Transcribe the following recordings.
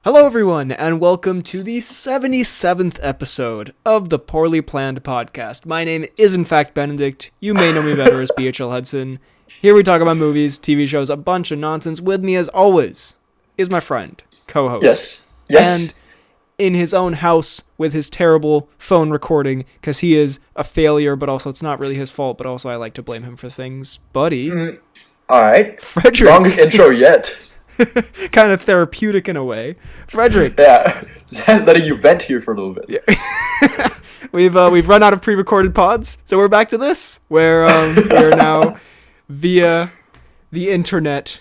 Hello everyone, and welcome to the 77th episode of the Poorly Planned Podcast. My name is in fact Benedict. You may know me better as BHL Hudson. Here we talk about movies, TV shows, a bunch of nonsense. With me as always is my friend, co-host. Yes. And in his own house with his terrible phone recording, because he is a failure, but also it's not really his fault, but also I like to blame him for things. Buddy. Alright. Frederick. Longest intro yet. Kind of therapeutic in a way. Frederick. Yeah. Letting you vent here for a little bit. Yeah. We've run out of pre-recorded pods, so we're back to this, where we are now via the internet.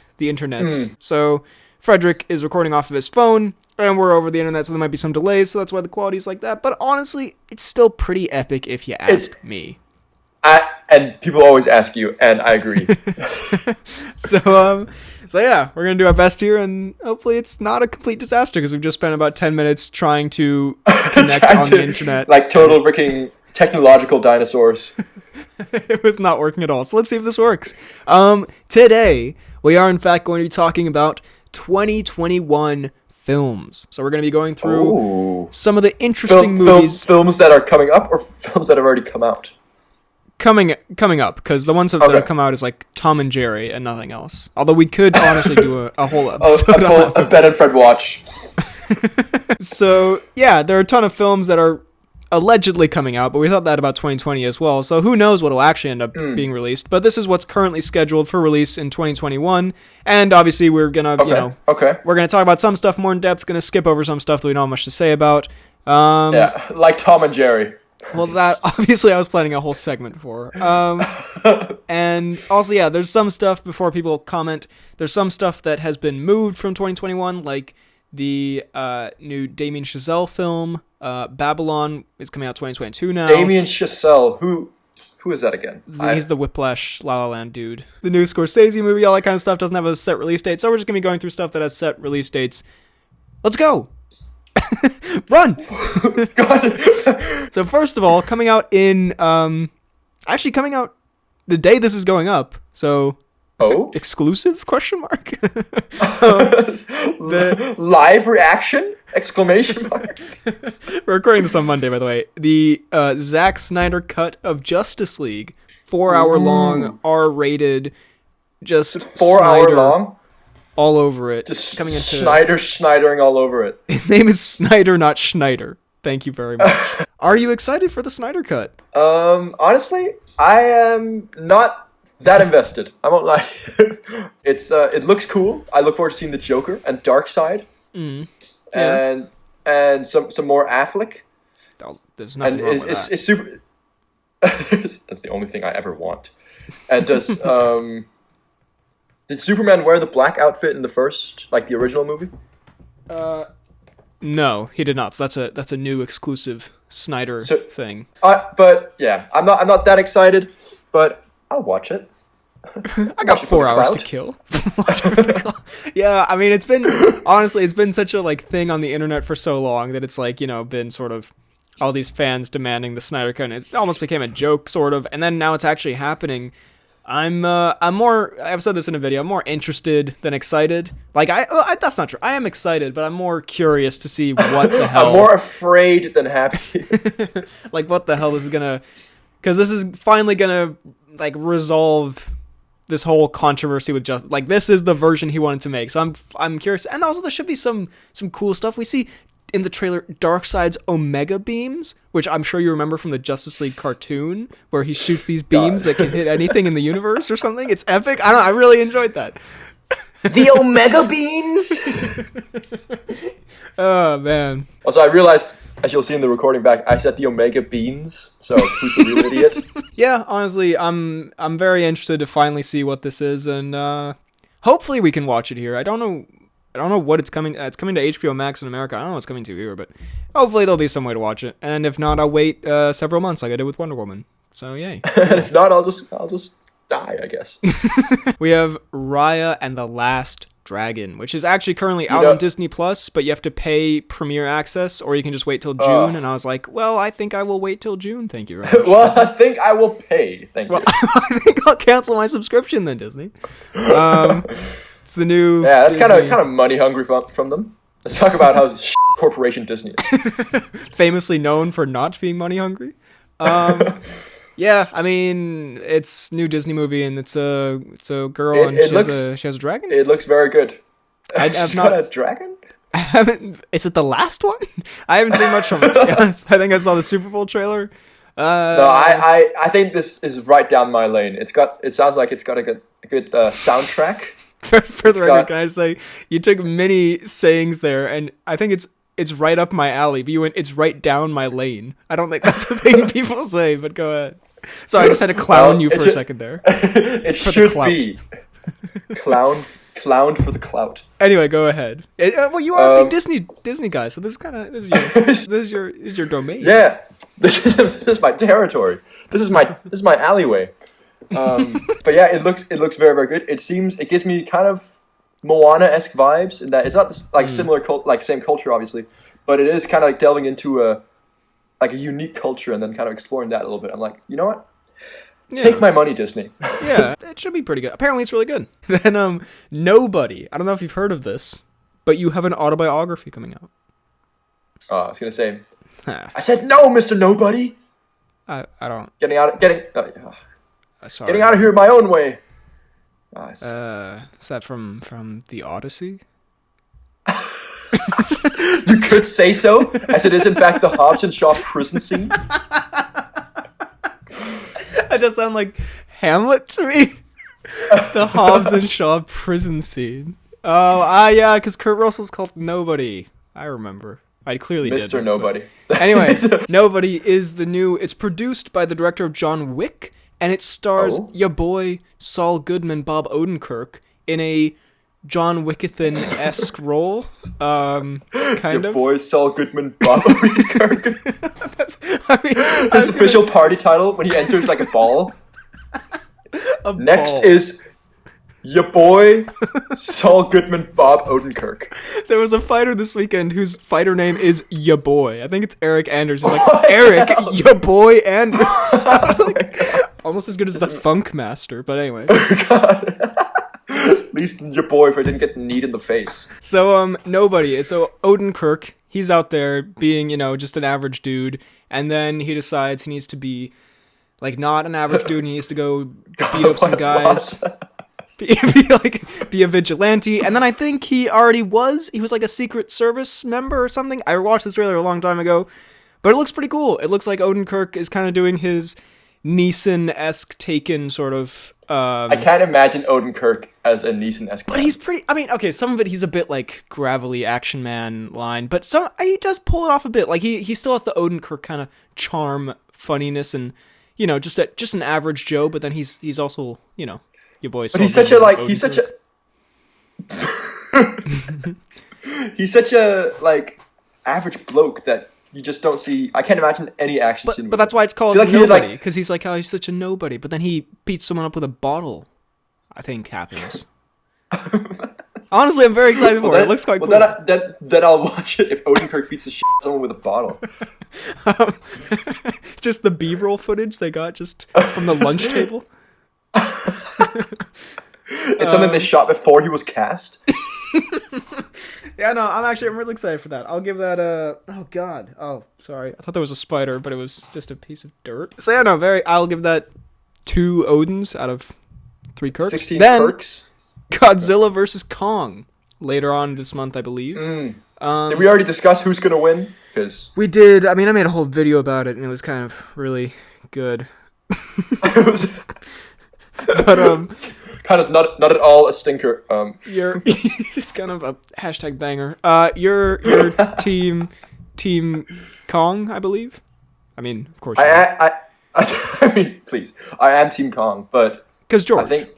So Frederick is recording off of his phone, and we're over the internet, so there might be some delays, so that's why the quality's like that. But honestly, it's still pretty epic if you ask me. And people always ask you, and I agree. So yeah, we're going to do our best here, and hopefully it's not a complete disaster, because we've just spent about 10 minutes trying to connect on the internet. Like total freaking technological dinosaurs. It was not working at all, so let's see if this works. Today, we are in fact going to be talking about 2021 films. So we're going to be going through some of the interesting movies. Films that are coming up, or films that have already come out? Coming up, because the ones that have come out is like Tom and Jerry and nothing else. Although we could honestly do a whole episode a Ben and Fred watch. So yeah, there are a ton of films that are allegedly coming out, but we thought that about 2020 as well. So who knows what will actually end up being released? But this is what's currently scheduled for release in 2021, and obviously we're gonna we're gonna talk about some stuff more in depth. Gonna skip over some stuff that we don't have much to say about. Yeah, like Tom and Jerry. Well, that obviously I was planning a whole segment for. And also, yeah, there's some stuff, before people comment, there's some stuff that has been moved from 2021, like the new Damien Chazelle film, Babylon, is coming out 2022 now. Damien Chazelle, who is that again? He's the Whiplash La La Land dude. The new Scorsese movie, all that kind of stuff doesn't have a set release date, so we're just going to be going through stuff that has set release dates. Let's go! Run! So first of all, coming out the day this is going up. So exclusive ? The live reaction ? We're recording this on Monday, by the way. The Zack Snyder cut of Justice League, 4-hour long, R-rated, just 4-hour long. All over it. Just coming into Snydering all over it. His name is Snyder, not Schneider. Thank you very much. Are you excited for the Snyder cut? Honestly, I am not that invested. I won't lie. It looks cool. I look forward to seeing the Joker and Darkseid. Yeah. And some more Affleck. Oh, there's nothing wrong with that. It's super. That's the only thing I ever want. And does Did Superman wear the black outfit in the first, like the original movie? No, he did not. So that's a new exclusive Snyder thing. But yeah, I'm not that excited, but I'll watch it. I got 4 hours to kill. Yeah, I mean, it's been such a thing on the internet for so long that it's been sort of all these fans demanding the Snyder cut, and it almost became a joke sort of, and then now it's actually happening. I'm more, I've said this in a video, I'm more interested than excited. That's not true. I am excited, but I'm more curious to see what the hell. I'm more afraid than happy. What the hell this is gonna, because this is finally gonna, resolve this whole controversy with this is the version he wanted to make. So I'm curious. And also there should be some cool stuff. We see in the trailer Darkseid's Omega beams, which I'm sure you remember from the Justice League cartoon, where he shoots these beams that can hit anything in the universe or something. It's epic. I really enjoyed that. The Omega beams. Oh man. Also, I realized, as you'll see in the recording back, I said the Omega beans. So who's the real idiot? Yeah, honestly, I'm very interested to finally see what this is, and hopefully we can watch it here. I don't know what it's coming. It's coming to HBO Max in America. I don't know what's coming to here, but hopefully there'll be some way to watch it. And if not, I'll wait several months like I did with Wonder Woman. So yay. And if not, I'll just die, I guess. We have Raya and the Last Dragon, which is actually currently out on Disney Plus, but you have to pay premiere access, or you can just wait till June. And I was like, well, I think I will wait till June. Thank you very much. Well, I think I will pay. Thank you. I think I'll cancel my subscription then, Disney. It's the new. Yeah, that's kind of money hungry from them. Let's talk about how corporation Disney is. Famously known for not being money hungry. Yeah, I mean, it's new Disney movie, and it's a girl, and she has a dragon. It looks very good. I've not a dragon. I haven't. Is it the last one? I haven't seen much from it, to be honest. I think I saw the Super Bowl trailer. No, I think this is right down my lane. It sounds like it's got a good soundtrack. For the record, can I say you took many sayings there, and I think it's right up my alley. But you went, it's right down my lane. I don't think that's the thing people say, but go ahead. So I just had to clown you for a second there. It should be clowned for the clout. Anyway, go ahead. Well, you are a big Disney guy, so this is your domain. Yeah, this is my territory. This is my alleyway. But yeah, it looks very, very good. It gives me kind of Moana-esque vibes in that it's not like similar same culture obviously, but it is kind of like delving into a unique culture and then kind of exploring that a little bit. I'm like, you know what? Take my money, Disney. Yeah, it should be pretty good. Apparently, it's really good. Then, Nobody. I don't know if you've heard of this, but you have an autobiography coming out. Oh, I was gonna say. I said no, Mr. Nobody. I don't. Getting out of here my own way. Is that from the Odyssey? You could say so, as it is in fact the Hobbs and Shaw prison scene. That does sound like Hamlet to me. The Hobbs and Shaw prison scene. Oh, yeah, because Kurt Russell's called Nobody. I remember. I clearly did. Mr. Nobody. Anyway, Nobody is the new... It's produced by the director of John Wick, and it stars your boy Saul Goodman, Bob Odenkirk, in a John Wickathan-esque role. Your boy Saul Goodman, Bob Odenkirk. His official party title when he enters like a ball. Next is your boy Saul Goodman, Bob Odenkirk. There was a fighter this weekend whose fighter name is ya boy. I think it's Eric Anders. He's like, Eric, ya boy Anders. Sounds like almost as good as the Funk Master, but anyway. Oh god. At least your boy if I didn't get kneed in the face. So, Nobody. So, Odenkirk, he's out there being, just an average dude, and then he decides he needs to be, like, not an average dude, and he needs to go beat up some guys. Be a vigilante. And then I think he was like a Secret Service member or something. I watched this trailer a long time ago, but it looks pretty cool. It looks like Odenkirk is kind of doing his Neeson-esque Taken sort of... I can't imagine Odenkirk as a Neeson-esque. But he's pretty... I mean, okay, some of it he's a bit like gravelly action man line, but he does pull it off a bit. Like he still has the Odenkirk kind of charm, funniness, and just an average Joe. But then he's also your boy. But he's such a like average bloke that you just don't see. I can't imagine any action scene. But that's why it's called Nobody, because he's like, he's such a nobody. But then he beats someone up with a bottle. I think happens. Honestly, I'm very excited for it. It looks quite cool. Then I'll watch it if Odenkirk beats the shit out of someone with a bottle. Just the B-roll footage they got just from the lunch table. It's something they shot before he was cast. Yeah, no, I'm really excited for that. I'll give that a... Oh, God. Oh, sorry. I thought there was a spider, but it was just a piece of dirt. So, yeah, no, I'll give that 2 Odins out of 3 Kirks. 16 then, Kirks. Godzilla vs. Kong. Later on this month, I believe. Did we already discuss who's going to win? Because we did. I mean, I made a whole video about it, and it was kind of really good. But, kind of not at all a stinker. You're it's kind of a hashtag banger. You're team Kong, I believe. I mean, of course. I mean, please. I am Team Kong, but because George. I think.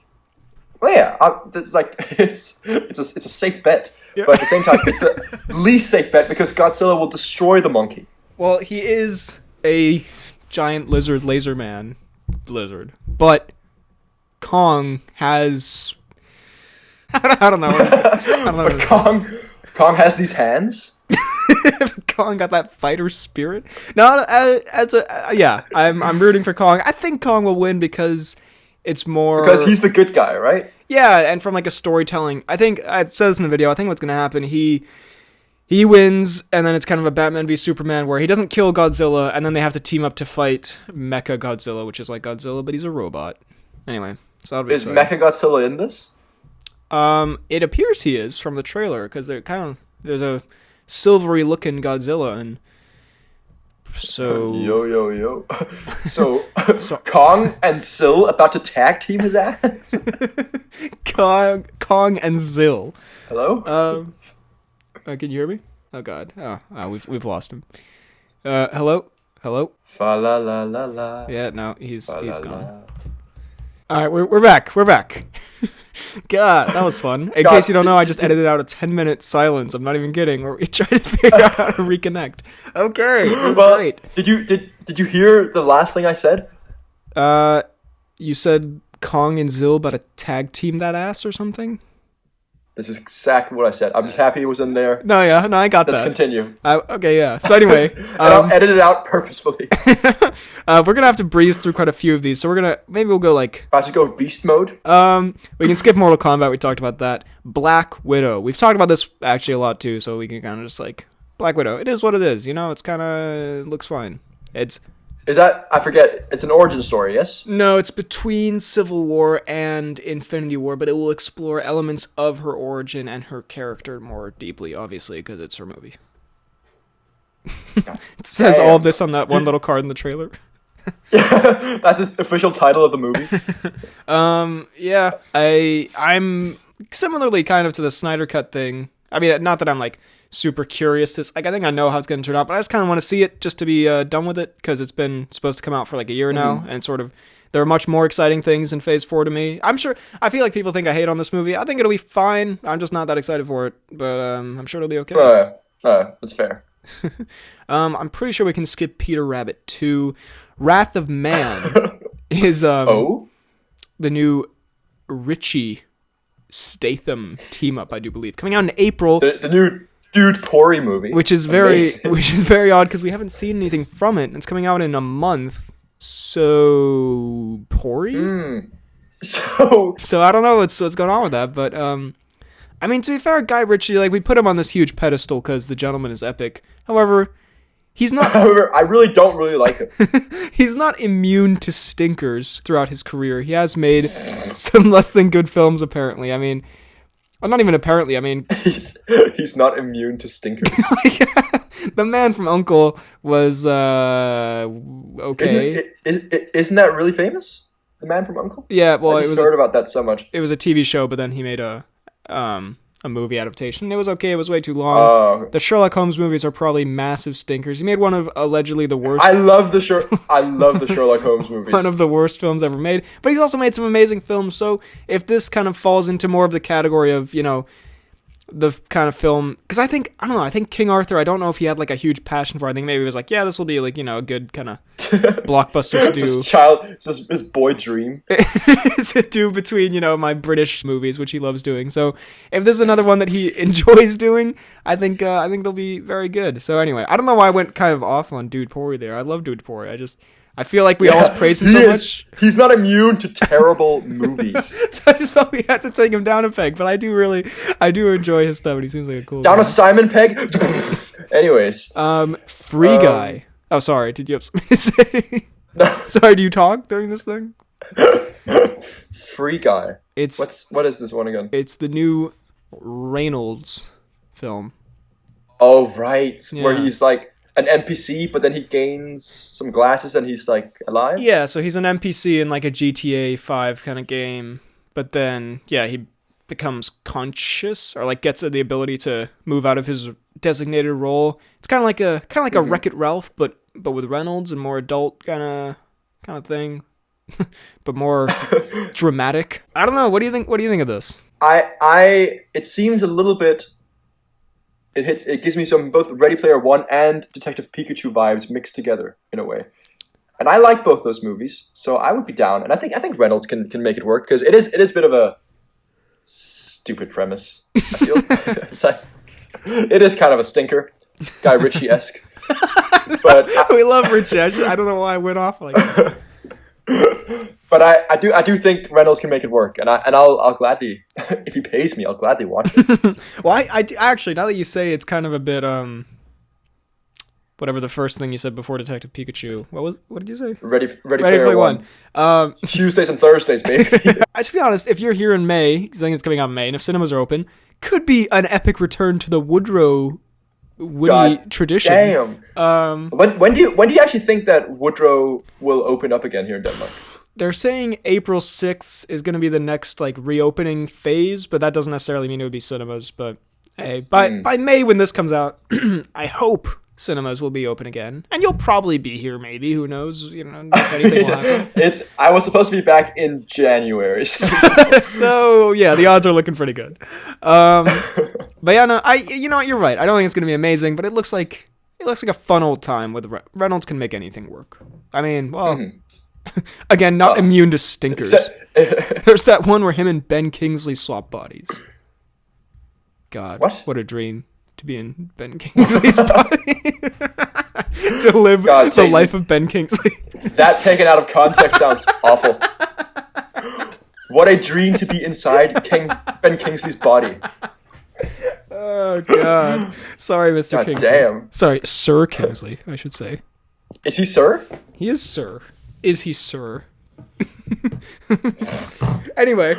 Well, yeah, it's like it's a safe bet, yeah. But at the same time, it's the least safe bet because Godzilla will destroy the monkey. Well, he is a giant lizard laser man, blizzard, but Kong has... I don't know. But Kong has these hands. Kong got that fighter spirit. No, yeah, I'm rooting for Kong. I think Kong will win because it's more... Because he's the good guy, right? Yeah, and from like a storytelling... I think, I said this in the video, I think what's going to happen, he wins, and then it's kind of a Batman v Superman where he doesn't kill Godzilla, and then they have to team up to fight Mecha Godzilla, which is like Godzilla, but he's a robot. Anyway, so that'll be Is Mecha Godzilla in this? It appears he is from the trailer, because there's a silvery looking Godzilla, and so yo. So Kong and Sil about to tag team his ass. Kong and Zill. Hello. Can you hear me? Oh God. Oh, we've lost him. Hello. Fa la la la la. Yeah, no, he's gone. All right, we're back. God, that was fun. In case you don't know, I just edited out a 10-minute silence. I'm not even kidding. We're trying to figure out how to reconnect. Okay, that's great. Did you hear the last thing I said? You said Kong and Zill about to tag team that ass or something? This is exactly what I said. I'm just happy it was in there. No, I got that. Let's continue. Okay, yeah. So anyway. And I'll edit it out purposefully. We're going to have to breeze through quite a few of these. So maybe we'll go like... About to go beast mode? We can skip Mortal Kombat. We talked about that. Black Widow. We've talked about this actually a lot too, so we can kind of just like... Black Widow. It is what it is. It's kind of... looks fine. Is that... I forget. It's an origin story, yes? No, it's between Civil War and Infinity War, but it will explore elements of her origin and her character more deeply, obviously, because it's her movie. It says all of this on that one little card in the trailer. Yeah, that's the official title of the movie. Yeah, I'm similarly kind of to the Snyder Cut thing. I mean, not that I'm like super curious. I think I know how it's going to turn out, but I just kind of want to see it just to be done with it, because it's been supposed to come out for like a year now, and sort of there are much more exciting things in Phase 4 to me. I feel like people think I hate on this movie. I think it'll be fine. I'm just not that excited for it, but I'm sure it'll be okay. That's fair. I'm pretty sure we can skip Peter Rabbit 2. Wrath of Man is the new Richie Statham team up, I do believe, coming out in April. The new Dude Pori movie, which is very odd because we haven't seen anything from it. It's coming out in a month. So Pori. So I don't know what's going on with that, but I mean, to be fair, Guy Ritchie, like, we put him on this huge pedestal because The Gentleman is epic. However, he's not. However, I really don't like him. He's not immune to stinkers throughout his career. He has made some less than good films, apparently. I mean, well, not even apparently. I mean, he's not immune to stinkers. The Man from U.N.C.L.E. was okay. Isn't that really famous? The Man from U.N.C.L.E.? Yeah, well, I just heard about that so much. It was a TV show, but then he made a movie adaptation. It was okay. It was way too long. The Sherlock Holmes movies are probably massive stinkers. He made one of allegedly the worst. I love the Sherlock Holmes movies. One of the worst films ever made. But he's also made some amazing films. So if this kind of falls into more of the category of, the kind of film, because I think King Arthur, I don't know if he had like a huge passion for it. I think maybe he was like, yeah, this will be like, a good kind of blockbuster to do. His boy dream. It's a do between, my British movies, which he loves doing. So if there's another one that he enjoys doing, I think it'll be very good. So anyway, I don't know why I went kind of off on Dude Pori there. I love Dude Pori. I feel like we always praise him so much. He's not immune to terrible movies. So I just felt we had to take him down a peg, but I do enjoy his stuff, and he seems like a cool guy. A Simon peg? Anyways. Free Guy. Oh, sorry. Did you have something to say? No. Sorry, do you talk during this thing? Free Guy. What is this one again? It's the new Reynolds film. Oh, right. Yeah. Where he's like an NPC, but then he gains some glasses and he's like alive? Yeah, so he's an NPC in like a GTA 5 kind of game, but then he becomes conscious, or like gets the ability to move out of his designated role. It's kind of like a Wreck-It Ralph, but with Reynolds and more adult kind of thing, but more dramatic. I don't know. What do you think? What do you think of this? It seems a little bit. It gives me some both Ready Player One and Detective Pikachu vibes mixed together in a way, and I like both those movies, so I would be down. And I think Reynolds can make it work, because it is a bit of a stupid premise. I feel it's like, it is kind of a stinker, Guy Ritchie-esque. But we love Ritchie. I don't know why I went off like that. But I do think Reynolds can make it work, and I'll gladly, if he pays me, I'll gladly watch it. Well, I actually, now that you say it's kind of a bit whatever the first thing you said before Detective Pikachu. What did you say? Ready Player One. Tuesdays and Thursdays, baby. To be honest, if you're here in May, I think it's coming out in May, and if cinemas are open, could be an epic return to the Woody tradition. Damn. When do you actually think that Woodrow will open up again here in Denmark? They're saying April 6th is going to be the next like reopening phase, but that doesn't necessarily mean it would be cinemas. But hey, by May when this comes out, I hope cinemas will be open again, and you'll probably be here. Maybe, who knows? You know, if anything will happen. I was supposed to be back in January, so yeah, the odds are looking pretty good. But yeah, no, you know what? You're right. I don't think it's going to be amazing, but it looks like a fun old time with Reynolds can make anything work. I mean, well. Mm-hmm. Again, not immune to stinkers. There's that one where him and Ben Kingsley swap bodies. God, what a dream to be in Ben Kingsley's body. To live the life of Ben Kingsley. That taken out of context sounds awful. What a dream to be inside Ben Kingsley's body. Oh, God. Sorry, Mr. Kingsley. Damn. Sorry, Sir Kingsley, I should say. Is he Sir? He is Sir. Is he Sir? Anyway.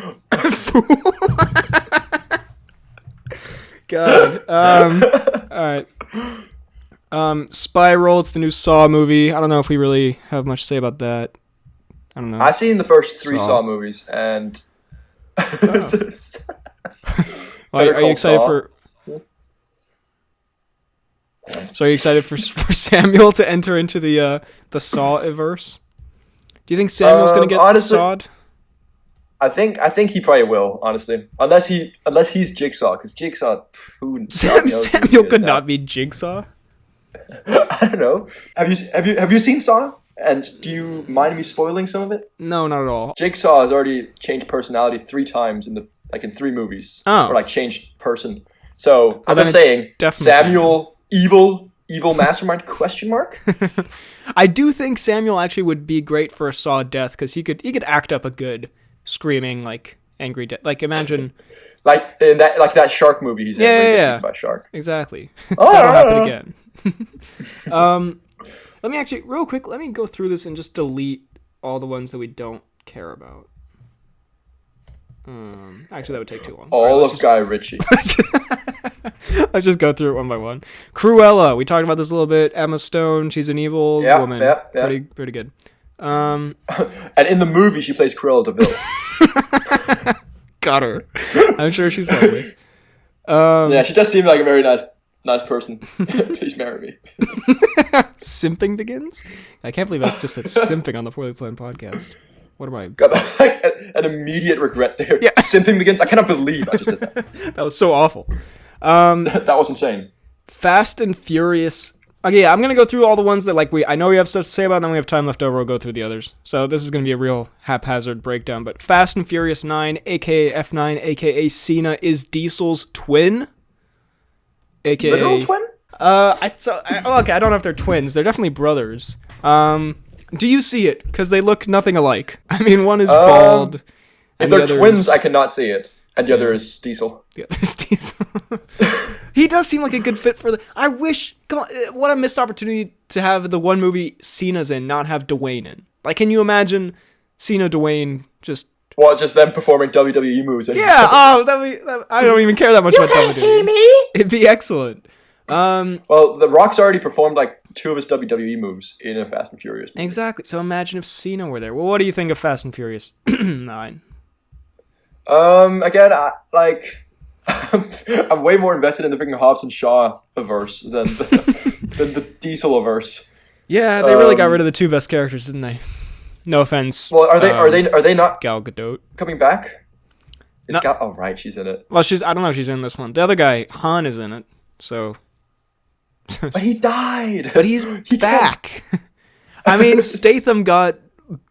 God. Alright. Spiral, it's the new Saw movie. I don't know if we really have much to say about that. I don't know. I've seen the first 3 Saw movies, and... Are you excited for... So are you excited for Samuel to enter into the Saw-verse? Do you think Samuel's going to get sawed? I think he probably will, honestly. Unless he's Jigsaw, because Jigsaw... Samuel could not be Jigsaw? I don't know. Have you seen Saw? And do you mind me spoiling some of it? No, not at all. Jigsaw has already changed personality 3 times in 3 movies. Oh. Or changed person. So I'm just saying, Samuel, evil mastermind, question mark? I do think Samuel actually would be great for a Saw death, because he could act up a good screaming angry death. Imagine in that shark movie he's in. Yeah. By shark. Exactly. That'll happen again. Let me actually real quick. Let me go through this and just delete all the ones that we don't care about. Actually, that would take too long. All of Guy Ritchie. Let's just go through it one by one. Cruella. We talked about this a little bit. Emma Stone. She's an evil woman. Yeah. Pretty good. And in the movie, she plays Cruella DeVille. Got her. I'm sure she's lovely. Yeah, she does seem like a very nice person. Please marry me. Simping begins? I can't believe I just said simping on the Poorly Planned podcast. What am I? Got an immediate regret there. Yeah. Simping begins. I cannot believe I just did that. That was so awful. That was insane. Fast and Furious. Okay, yeah, I'm gonna go through all the ones that I know we have stuff to say about, and then we have time left over. We'll go through the others. So this is gonna be a real haphazard breakdown. But Fast and Furious 9, aka F9, aka Cena, is Diesel's twin. AKA literal twin? Okay, I don't know if they're twins. They're definitely brothers. Do you see it? Because they look nothing alike. I mean, one is bald. If they're twins, I cannot see it. And the other is Diesel. The other is Diesel. He does seem like a good fit for I wish... Come on, what a missed opportunity to have the one movie Cena's in not have Dwayne in. Can you imagine Cena, Dwayne, just... Well, just them performing WWE moves. Yeah, I don't even care that much about WWE. You can't hear me? It'd be excellent. Well, The Rock's already performed 2 of his WWE moves in a Fast and Furious movie. Exactly. So imagine if Cena were there. Well, what do you think of Fast and Furious 9? Again, I'm way more invested in the freaking Hobbs and Shaw verse than the Diesel verse. Yeah, they really got rid of the 2 best characters, didn't they? No offense. Well, are they not Gal Gadot coming back? Oh, right, she's in it. Well, I don't know if she's in this one. The other guy, Han, is in it. So. But he died. But he's back. I mean, Statham got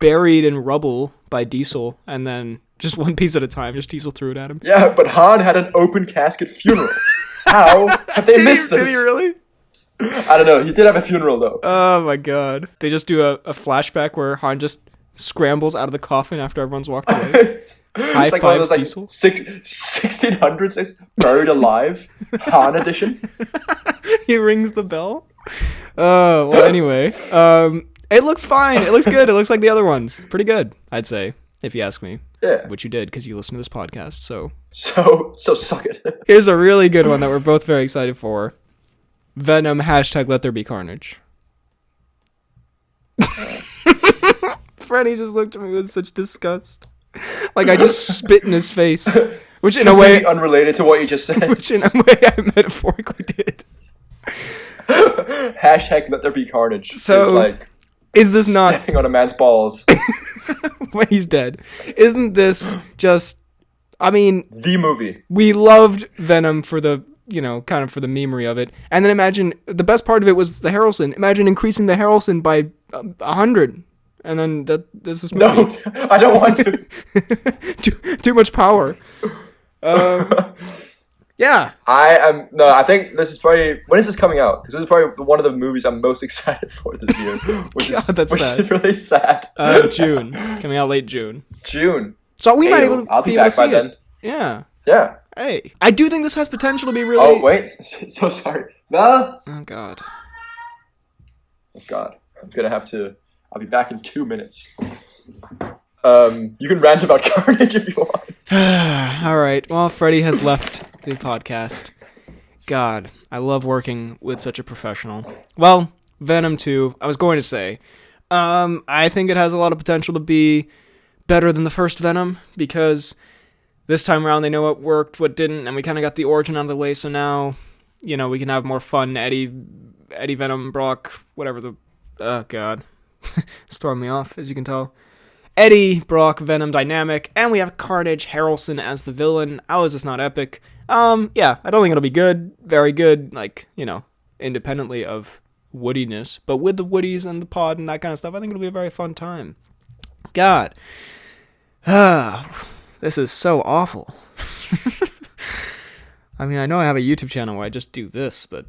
buried in rubble by Diesel, and then just one piece at a time, just Diesel threw it at him. Yeah, but Han had an open casket funeral. How have they missed this? Did he really? I don't know. He did have a funeral, though. Oh, my God. They just do a flashback where Han just scrambles out of the coffin after everyone's walked away. It's High like fives, like Diesel. 1600s buried alive Han edition. He rings the bell. Oh, well, anyway. It looks fine. It looks good. It looks like the other ones. Pretty good, I'd say, if you ask me. Yeah. Which you did, because you listen to this podcast, so suck it. Here's a really good one that we're both very excited for. Venom, #Let There Be Carnage. Freddy just looked at me with such disgust. Like I just spit in his face. Which in a way... unrelated to what you just said. Which in a way I metaphorically did. #Let There Be Carnage. So, it's like is this not... stepping on a man's balls. When he's dead. Isn't this just... I mean... The movie. We loved Venom for the... kind of for the memery of it. And then imagine... The best part of it was the Harrelson. Imagine increasing the Harrelson by 100. And then there's this movie. No, I don't want to. too much power. Yeah. I think this is probably... When is this coming out? Because this is probably one of the movies I'm most excited for this year. Which is really sad. June. Coming out late June. June. So we might I'll be able back to see by then. Yeah. Yeah. Hey. I do think this has potential to be really... Oh, wait. So sorry. No. Oh, God. Oh, God. I'm going to have to... I'll be back in 2 minutes. You can rant about Carnage if you want. All right. Well, Freddy has left the podcast. God, I love working with such a professional. Well, Venom 2, I was going to say. I think it has a lot of potential to be better than the first Venom, because this time around they know what worked, what didn't, and we kind of got the origin out of the way, so now, we can have more fun. Eddie Venom, Brock, whatever the... Oh, God. It's throwing me off, as you can tell. Eddie, Brock, Venom dynamic, and we have Carnage, Harrelson as the villain. How is this not epic? Yeah, I don't think it'll be good. Very good, independently of woodiness, but with the woodies and the pod and that kind of stuff, I think it'll be a very fun time. God. This is so awful. I mean, I know I have a YouTube channel where I just do this, but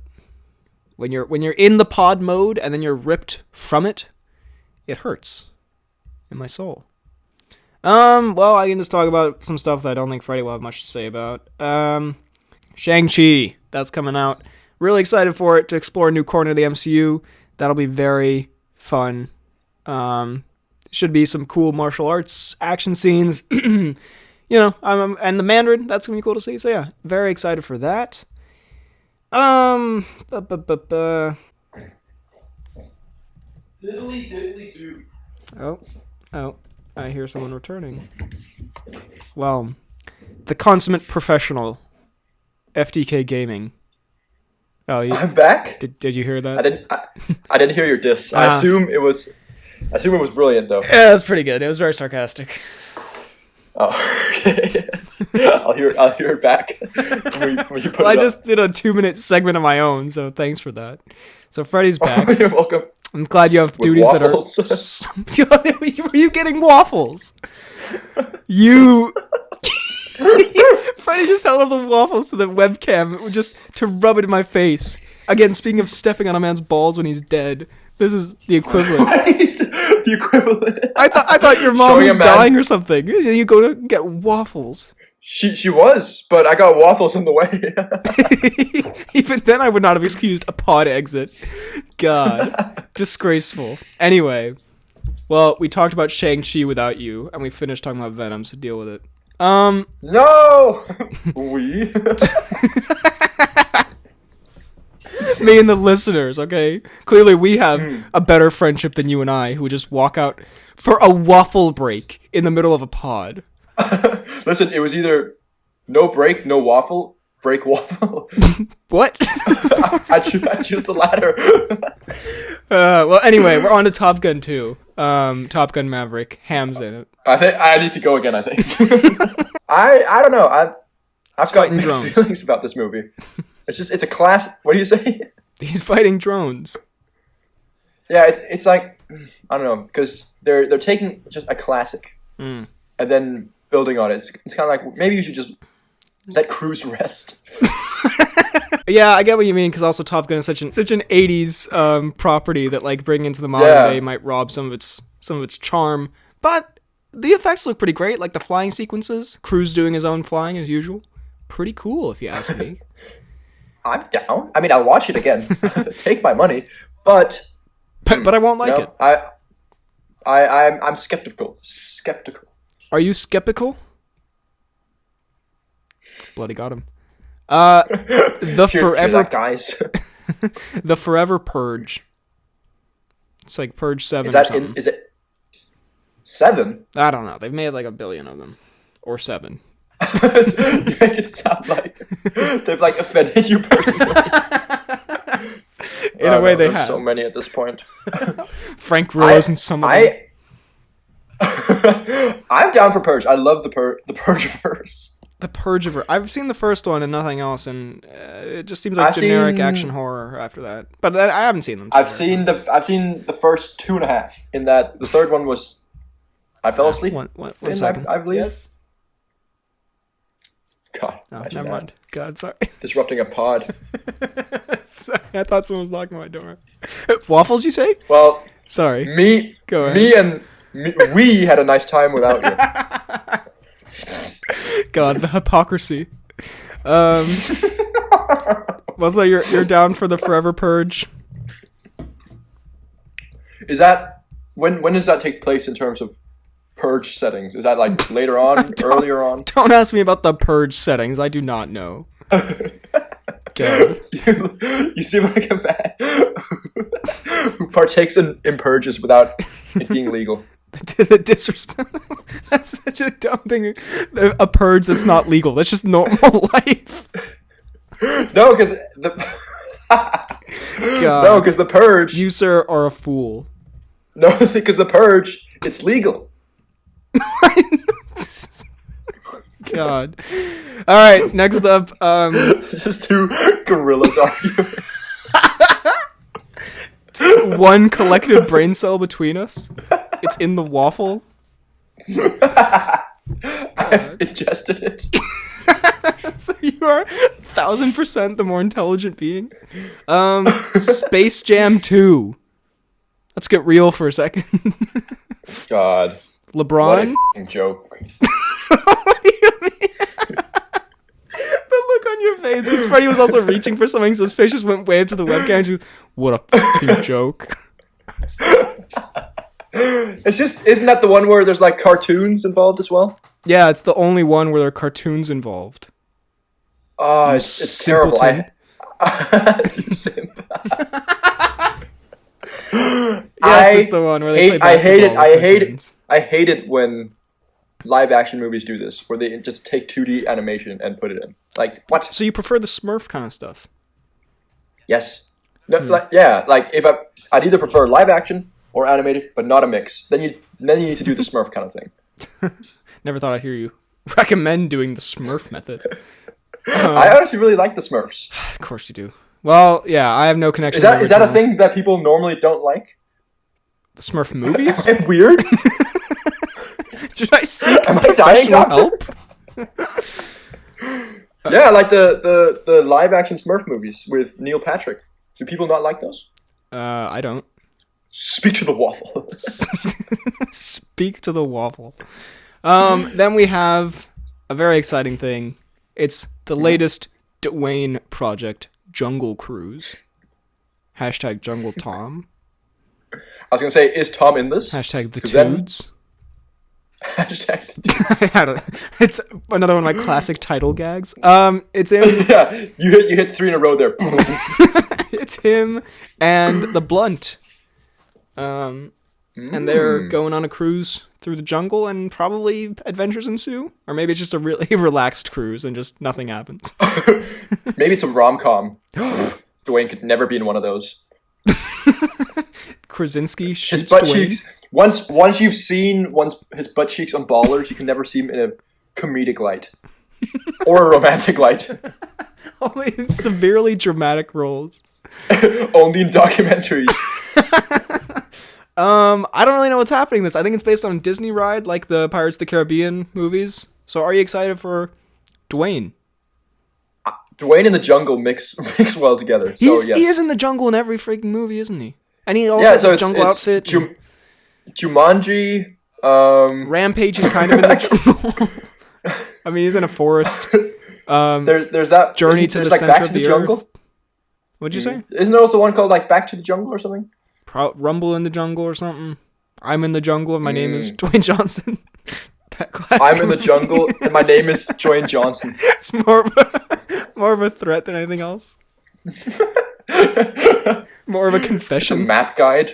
when you're in the pod mode and then you're ripped from it, it hurts in my soul. Well, I can just talk about some stuff that I don't think Freddy will have much to say about. Shang-Chi, that's coming out. Really excited for it, to explore a new corner of the MCU. That'll be very fun. Should be some cool martial arts action scenes. And the Mandarin, that's gonna be cool to see. So yeah, very excited for that. Diddly diddly do. Oh, I hear someone returning. Well, the consummate professional, FDK Gaming. Oh, I'm back. Did you hear that? I didn't hear your diss. I assume it was brilliant though. Yeah, that's pretty good. It was very sarcastic. Oh, okay. I'll hear it back. When you put I just did a 2-minute segment of my own, so thanks for that. So Freddy's back. Oh, you're welcome. I'm glad you have duties waffles. that are... Were you getting waffles? You... Freddy just held up the waffles to the webcam just to rub it in my face. Again, speaking of stepping on a man's balls when he's dead, this is the equivalent. The equivalent. I thought your mom was dying or something. You go to get waffles. She was, but I got waffles in the way. Even then, I would not have excused a pod exit. God, disgraceful. Anyway, well, we talked about Shang-Chi without you, and we finished talking about Venom, so deal with it. No! We? Me and the listeners, okay? Clearly we have a better friendship than you and I, who would just walk out for a waffle break in the middle of a pod. Listen, it was either no break, no waffle, break waffle. What? I choose the latter. Well, anyway, we're on to Top Gun 2. Top Gun Maverick. Ham's in it. I think I need to go again, I think. I don't know. I've got mixed feelings about this movie. It's a class. What do you say? He's fighting drones. Yeah, it's like, I don't know, because they're taking just a classic and then building on it. It's kind of like, maybe you should just let Cruise rest. Yeah, I get what you mean, because also Top Gun is such an 80s property that, like, bringing into the modern day might rob some of its charm. But the effects look pretty great, like the flying sequences. Cruise doing his own flying as usual. Pretty cool, if you ask me. I'm down. I mean, I'll watch it again. Take my money, but I won't like it. I'm skeptical. Skeptical. Are you skeptical? Bloody got him. Forever guys. The Forever Purge. It's like Purge 7 Is that or something. is it 7? I don't know. They've made like 1 billion of them. Or 7. You make it sound like they've like offended you personally. In a way, they have. So many at this point. Frank Grillo's in some of them. I'm down for Purge. I love the Purge-verse. The Purge of... I've seen the first one and nothing else, and it just seems like generic action horror after that. But I haven't seen them. I've seen the first 2.5. In that, the third one was... I fell asleep. One second. I believe. Yes. God. No, never mind. God, sorry. Disrupting a pod. Sorry, I thought someone was knocking my door. Waffles, you say? Well, sorry. Go ahead. We had a nice time without you. God, the hypocrisy. Well, so you're down for the Forever Purge? Is that when does that take place in terms of Purge settings? Is that like later on, earlier on? Don't ask me about the Purge settings. I do not know. God. You seem like a man who partakes in purges without it being legal. The disrespect. That's such a dumb thing. A purge that's not legal. That's just normal life. No, because the purge. You, sir, are a fool. No, because the purge, it's legal. God. All right, next up. This is two gorillas arguing. One collective brain cell between us. It's in the waffle. I've ingested it. So you are 1,000% the more intelligent being. Space Jam 2. Let's get real for a second. God. LeBron. What a joke. What do you mean? The look on your face, because Freddie was also reaching for something, so his face just went way up to the webcam and she goes, what a fucking joke. Isn't that the one where there's like cartoons involved as well? Yeah, it's the only one where there are cartoons involved. Oh, it's terrible. You simp. Yes, it's the one where they play basketball. I hate it when live action movies do this, where they just take 2D animation and put it in. Like, what? So you prefer the Smurf kind of stuff? Yes. No, like if I'd either prefer live action or animated, but not a mix. Then you need to do the Smurf kind of thing. Never thought I'd hear you recommend doing the Smurf method. I honestly really like the Smurfs. Of course you do. Well, yeah, I have no connection. Is that a thing that people normally don't like? The Smurf movies? Am I weird? Should I seek professional help? Yeah, like the live action Smurf movies with Neil Patrick. Do people not like those? I don't. Speak to the waffle. Speak to the waffle. Then we have a very exciting thing. It's the latest Dwayne project, Jungle Cruise. # Jungle Tom. I was going to say, is Tom in this? # the Tudes. It's another one of my classic title gags. It's him. Yeah, you hit 3 in a row there. It's him and the Blunt. And they're going on a cruise through the jungle and probably adventures ensue. Or maybe it's just a really relaxed cruise and just nothing happens. Maybe it's a rom-com. Dwayne could never be in one of those. Krasinski shoots his butt Dwayne. Cheeks. Once you've seen his butt cheeks on Ballers, you can never see him in a comedic light. Or a romantic light. Only in severely dramatic roles. Only in documentaries. I don't really know what's happening in this. I think it's based on a Disney ride, like the Pirates of the Caribbean movies. So are you excited for Dwayne? Dwayne and the jungle mix well together. He is in the jungle in every freaking movie, isn't he? And he also has a jungle outfit. Jumanji, Rampage is kind of in the jungle. I mean, he's in a forest. There's that Journey to the like center Back of to the Jungle. earth. What'd you say? Isn't there also one called like Back to the Jungle or something? Rumble in the Jungle or something. I'm in the jungle and my name is Dwayne Johnson. I'm in the jungle and my name is Dwayne Johnson. It's more of a threat than anything else. More of a confession. It's a map guide.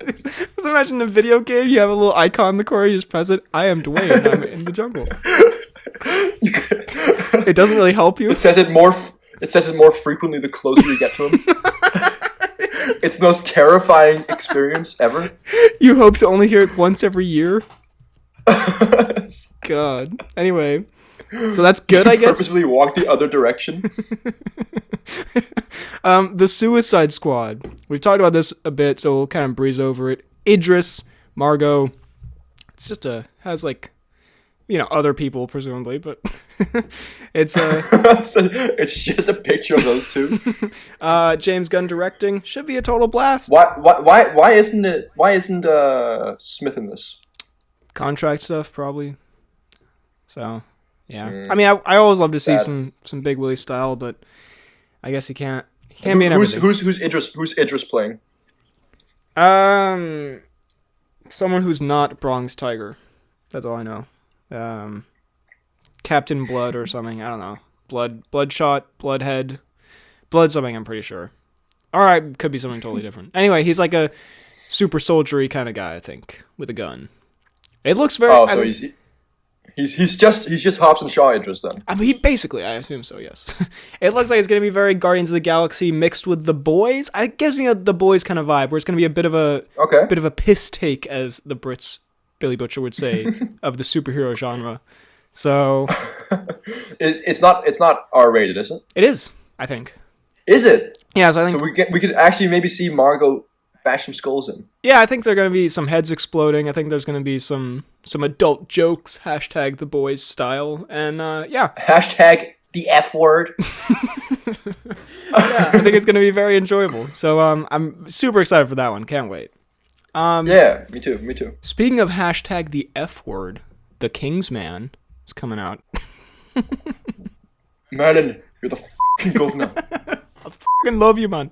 Just imagine a video game. You have a little icon in the corner. You just press it. I am Dwayne. I'm in the jungle. It doesn't really help you. It says it more frequently the closer you get to him. It's the most terrifying experience ever. You hope to only hear it once every year. God. Anyway, so that's good, I guess. Purposely walk the other direction. The Suicide Squad. We've talked about this a bit, so we'll kind of breeze over it. Idris, Margot. It's just has like, other people presumably, but it's it's just a picture of those two. James Gunn directing, should be a total blast. Why isn't Smith in this? Contract stuff probably. So yeah, I mean, I always love to see some Big Willie style, but I guess he can't be in everything. Who's Idris playing? Someone who's not Bronx Tiger. That's all I know. Captain Blood or something. I don't know. Bloodshot, Bloodhead, Blood something. I'm pretty sure. All right, could be something totally different. Anyway, he's like a super soldiery kind of guy, I think, with a gun. It looks very. Oh, so he's just Hobbs and Shaw Idris then. I mean, I assume so. Yes. It looks like it's gonna be very Guardians of the Galaxy mixed with The Boys. It gives me The Boys kind of vibe, where it's gonna be a bit of a piss take, as the Brits, Billy Butcher would say, of the superhero genre. So it's not R-rated, is it? It is, I think. Is it? Yeah, so I think we could actually maybe see Margot bash some skulls in. Yeah, I think there are going to be some heads exploding. I think there's going to be some adult jokes, hashtag The Boys style, and yeah. Hashtag the F word. Yeah, I think it's going to be very enjoyable. So I'm super excited for that one. Can't wait. Yeah, me too. Speaking of hashtag the F word, The Kingsman is coming out. Merlin, you're the f***ing governor. I f***ing love you, man.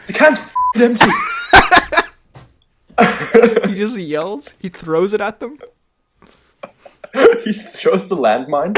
The can's f***ing empty. He just yells. He throws it at them. He throws the landmine.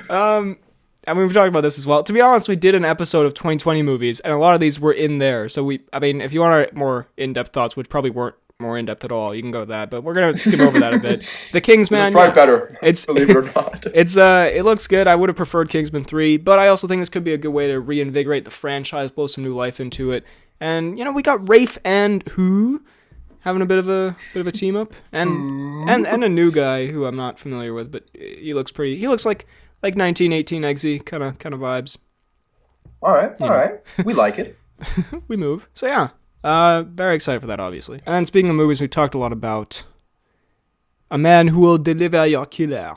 I mean, we've talked about this as well. To be honest, we did an episode of 2020 movies, and a lot of these were in there. So I mean, if you want our more in-depth thoughts, which probably weren't more in-depth at all, you can go with that. But we're gonna skim over that a bit. The Kingsman, it's probably better. Believe it or not, it looks good. I would have preferred Kingsman 3, but I also think this could be a good way to reinvigorate the franchise, blow some new life into it. And we got Rafe and Who having a bit of a team up, and a new guy who I'm not familiar with, but he looks pretty. He looks like 1918 Eggsy kind of vibes. All right. We like it. We move. So yeah, very excited for that, obviously. And then speaking of movies, we talked a lot about A Man Who Will Deliver Your Killer.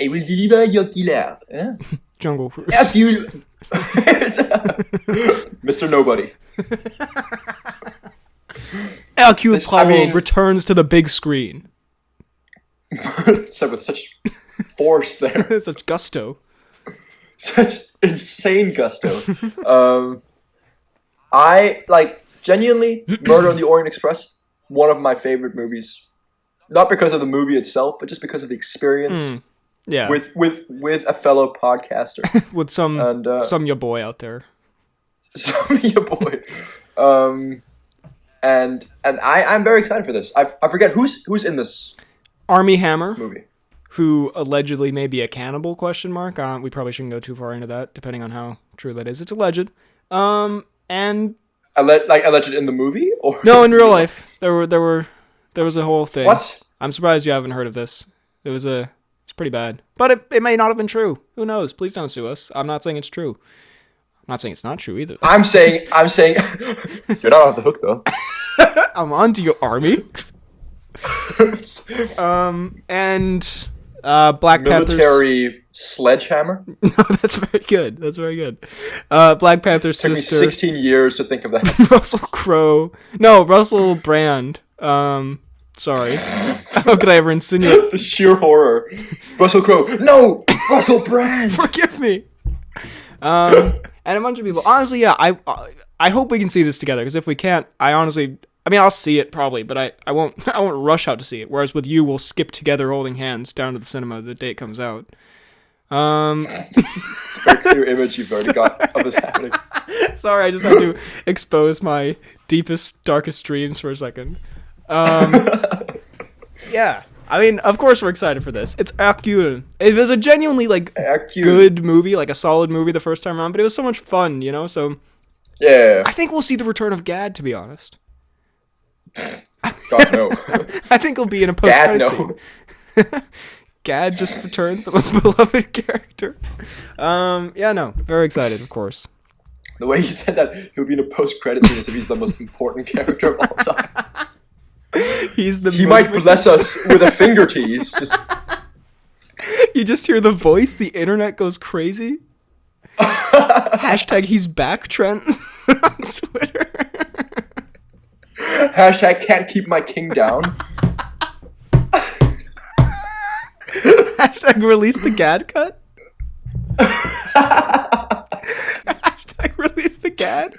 I will deliver your killer. Eh? Jungle Cruise. Mr. Nobody. Hercule Poirot returns to the big screen. Said with such force there. Such gusto. Such insane gusto. I genuinely Murder on the Orient Express, one of my favorite movies. Not because of the movie itself, but just because of the experience. Yeah. With a fellow podcaster. With some your boy out there. Some your boy. And I'm very excited for this. I forget who's in this Armie Hammer movie, who allegedly may be a cannibal ? We probably shouldn't go too far into that, depending on how true that is. It's alleged. And alleged in the movie, or no, in real life there was a whole thing. What? I'm surprised you haven't heard of this. It's pretty bad, but it may not have been true. Who knows? Please don't sue us. I'm not saying it's true. I'm not saying it's not true either. I'm saying you're not off the hook though. I'm on to you, Army. And Black military sledgehammer. No, that's very good. That's very good. Black Panther's Took sister. me 16 years to think of that. Russell Crowe. No, Russell Brand. Sorry. How could I ever insinuate? The sheer horror. Russell Crowe. No! Russell Brand! Forgive me! And a bunch of people. Honestly, yeah, I hope we can see this together, because if we can't, I'll see it probably, but I won't rush out to see it. Whereas with you, we'll skip together holding hands down to the cinema the day it comes out. It's a very clear image you've already got of this happening. Sorry, I just had to expose my deepest, darkest dreams for a second. Yeah. I mean, of course we're excited for this. It's cool. It was a genuinely, good movie, a solid movie the first time around, but it was so much fun, so... Yeah. I think we'll see the return of Gad, to be honest. God, no. I think he'll be in a post-credit scene. Gad just returns, the beloved character. Yeah, no. Very excited, of course. The way he said that he'll be in a post-credit scene as if he's the most important character of all time. He might bless us with a finger tease. You just hear the voice, the internet goes crazy. Hashtag he's back, Trent, on Twitter. Hashtag can't keep my king down. Hashtag release the Gad cut. Hashtag release the Gad.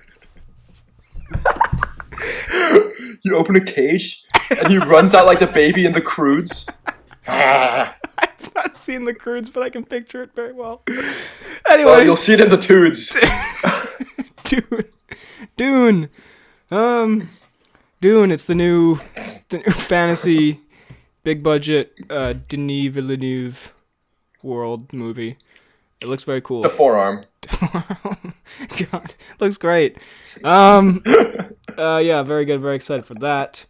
You open a cage and he runs out like the baby in the Crudes. I've not seen the Crudes, but I can picture it very well. Anyway, well, you'll see it in the Tudes. Dune. Dune. It's the new fantasy, big budget, Denis Villeneuve world movie. It looks very cool. The forearm. God, looks great. Yeah, very good. Very excited for that.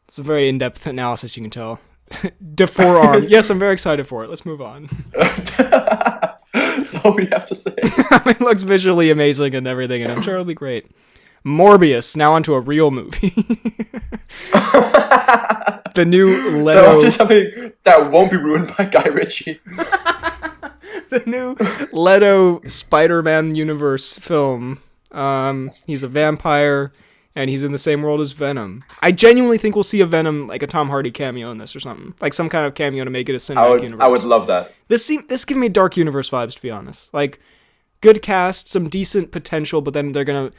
It's a very in-depth analysis, you can tell. The forearm. Yes, I'm very excited for it. Let's move on. That's all we have to say. It looks visually amazing and everything, and I'm sure it'll be great. Morbius, now onto a real movie. The new Leto... Just something that won't be ruined by Guy Ritchie. The new Leto Spider-Man universe film. He's a vampire, and he's in the same world as Venom. I genuinely think we'll see a Venom, a Tom Hardy cameo in this or something. Some kind of cameo to make it a cinematic universe. I would love that. This gives me Dark Universe vibes, to be honest. Good cast, some decent potential, but then they're gonna...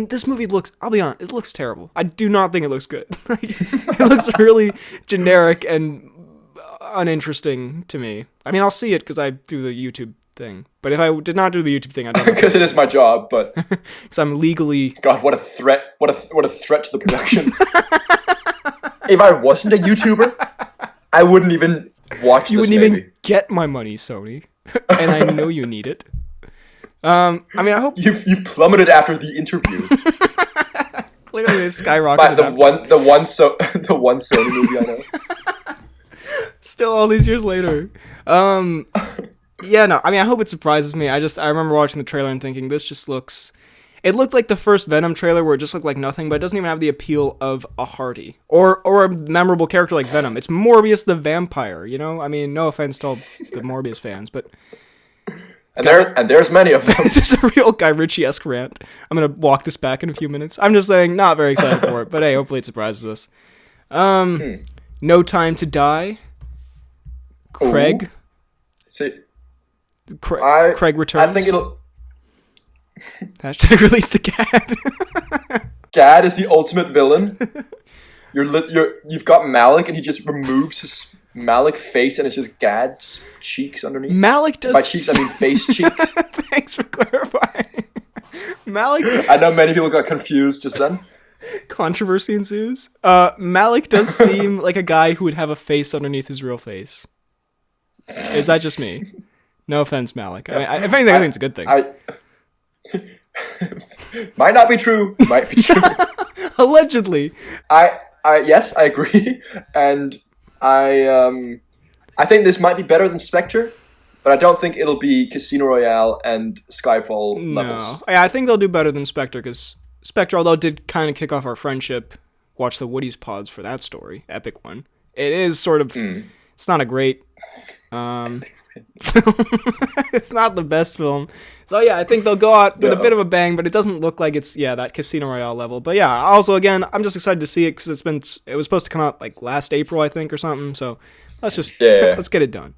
this movie looks... I'll be honest, it looks terrible. I do not think it looks good. It looks really generic and uninteresting to me. I'll see it because I do the YouTube thing. But if I did not do the YouTube thing, I don't. Because it is my job, but because I'm legally. God, what a threat! What a threat to the production. If I wasn't a YouTuber, I wouldn't even watch. You wouldn't even get my money, Sony, and I know you need it. I hope you've plummeted after the interview. Clearly, it skyrocketed. The one Sony movie I know. Still, all these years later. Yeah, no. I hope it surprises me. I remember watching the trailer and thinking this just looks. It looked like the first Venom trailer where it just looked like nothing, but it doesn't even have the appeal of a Hardy or a memorable character like Venom. It's Morbius the vampire. No offense to all the Morbius fans, but. And there's many of them. It's just a real Guy Ritchie-esque rant. I'm gonna walk this back in a few minutes. I'm just saying, not very excited for it, but hey, hopefully it surprises us. No Time to Die. Craig. Ooh. See, Craig returns. I think it'll. Hashtag release the Gad. Gad is the ultimate villain. You've got Malik, and he just removes his Malik face, and it's just Gad's cheeks underneath. Malik does. By cheeks, I mean face cheeks. Thanks for clarifying. Malik. I know many people got confused just then. Controversy ensues. Malik does seem like a guy who would have a face underneath his real face. Is that just me? No offense, Malik. If anything, I think it's a good thing. Might not be true. Might be true. Allegedly. Yes, I agree, and I think this might be better than Spectre, but I don't think it'll be Casino Royale and Skyfall levels. No, I think they'll do better than Spectre, because Spectre, although it did kind of kick off our friendship, watch the Woody's pods for that story, epic one. It is sort of, it's not a great It's not the best film. So yeah, I think they'll go out with a bit of a bang, but it doesn't look like it's that Casino Royale level. But yeah, also again, I'm just excited to see it because it was supposed to come out like last April, I think, or something. So let's just let's get it done.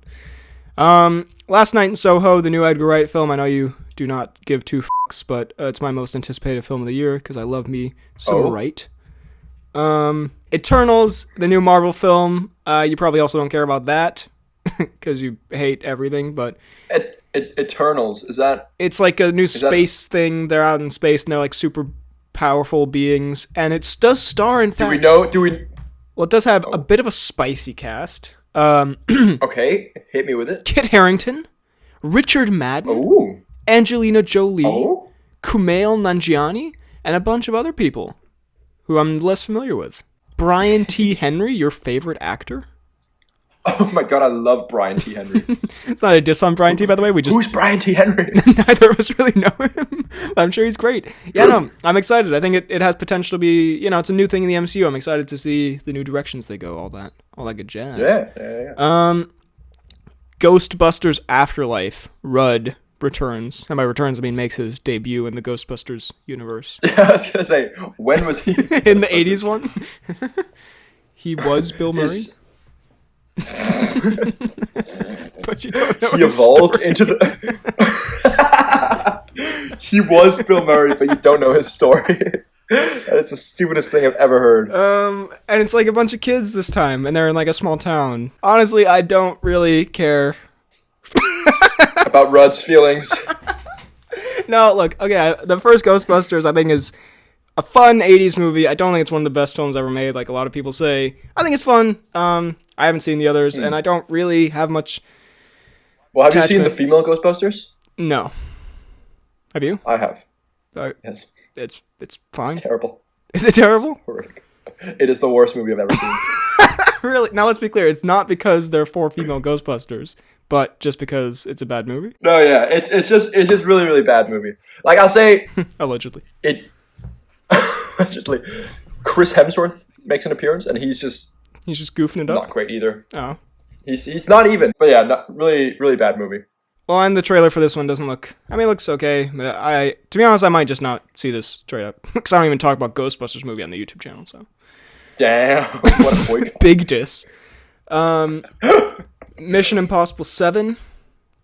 Last Night in Soho, the new Edgar Wright film. I know you do not give two fucks, but it's my most anticipated film of the year because I love me some Wright. Eternals, the new Marvel film. You probably also don't care about that because you hate everything, but Eternals, is that? It's like a new space thing. They're out in space and they're like super powerful beings, and it does star in fact. Well, it does have a bit of a spicy cast. Okay, hit me with it. Kit Harington, Richard Madden, Angelina Jolie, Kumail Nanjiani, and a bunch of other people who I'm less familiar with. Brian T. Henry, your favorite actor? Oh my god, I love Brian T. Henry. It's not a diss on Brian T, by the way. Who's Brian T. Henry? Neither of us really know him. But I'm sure he's great. Yeah, no, I'm excited. I think it has potential to be, it's a new thing in the MCU. I'm excited to see the new directions they go, all that good jazz. Yeah. Ghostbusters Afterlife, Rudd returns. And by returns, I mean makes his debut in the Ghostbusters universe. Yeah, I was going to say, when was he? In the 80s one? He was Bill Murray. But you don't know. He evolved into the. He was Bill Murray, but you don't know his story. That's the stupidest thing I've ever heard. And it's like a bunch of kids this time, and they're in like a small town. Honestly, I don't really care about Rudd's feelings. No, look, okay, the first Ghostbusters I think is a fun 80s movie. I don't think it's one of the best films ever made, like a lot of people say. I think it's fun. I haven't seen the others, and I don't really have much. Well, have you seen the female Ghostbusters? No. Have you? I have. Yes. It's fine. It's terrible. Is it terrible? It's horrific. It is the worst movie I've ever seen. Really? Now let's be clear. It's not because there are 4 female Ghostbusters, but just because it's a bad movie? No, yeah. It's just really, really bad movie. Like, I'll say... Allegedly. Allegedly. Chris Hemsworth makes an appearance, and he's just goofing it up? Not great either. Oh. He's not even. But yeah, not really, really bad movie. Well, and the trailer for this one doesn't look... I mean, it looks okay. But to be honest, I might just not see this straight up. Because I don't even talk about Ghostbusters movie on the YouTube channel, so... Damn. What a boycott. Big diss. Mission Impossible 7.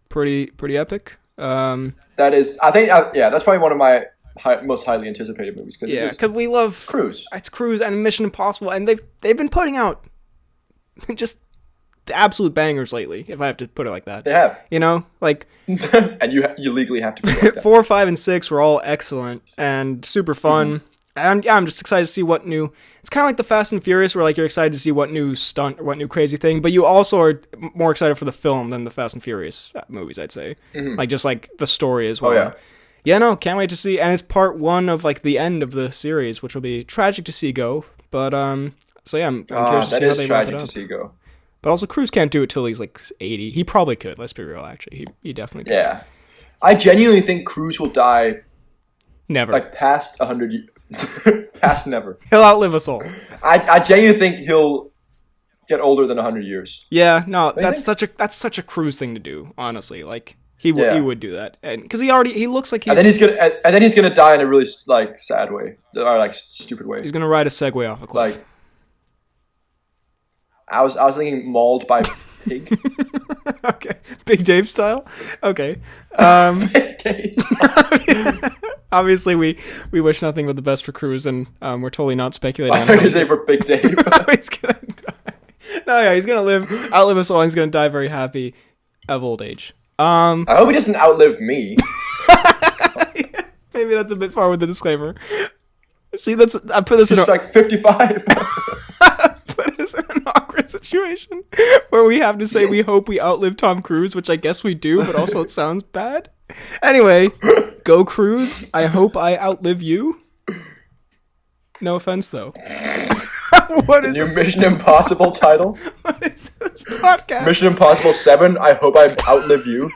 Pretty epic. That is... I think... that's probably one of my most highly anticipated movies. Because we love... Cruise. It's Cruise and Mission Impossible. And they've been putting out... just... the absolute bangers lately, if I have to put it like that. They have. Like... and you legally have to put it like that. 4, 5, and 6 were all excellent and super fun. And I'm just excited to see what new... It's kind of like the Fast and Furious, where like you're excited to see what new stunt or what new crazy thing, but you also are more excited for the film than the Fast and Furious movies, I'd say. Like, just like the story as well. Oh, yeah. Yeah, no, can't wait to see. And it's part 1 of like the end of the series, which will be tragic to see go. But, so yeah, I'm curious to see how they wrap it up. That is tragic to see go. But also, Cruise can't do it till he's like 80. He probably could. Let's be real. Actually, he definitely could. Yeah, I genuinely think Cruise will die. Never. Like past 100 years. Past never. He'll outlive us all. I genuinely think he'll get older than 100 years. Yeah, no, that's such a Cruise thing to do. Honestly, like he would do that, and because he looks like he's. And then he's gonna die in a really like sad way or like stupid way. He's gonna ride a Segway off a cliff. Like. I was thinking mauled by pig. Okay, Big Dave style. Okay. Big Dave style. Obviously, we wish nothing but the best for Cruise, and we're totally not speculating. I was say for Big Dave. He's gonna die. No, yeah, he's gonna outlive us all. And he's gonna die very happy of old age. I hope he doesn't outlive me. Yeah, maybe that's a bit far with the disclaimer. See, I put this in like 55. Put us in an awkward situation where we have to say we hope we outlive Tom Cruise, which I guess we do, but also it sounds bad. Anyway, go Cruise. I hope I outlive you. No offense, though. What is your Mission Impossible title? What is this podcast? Mission Impossible 7. I hope I outlive you.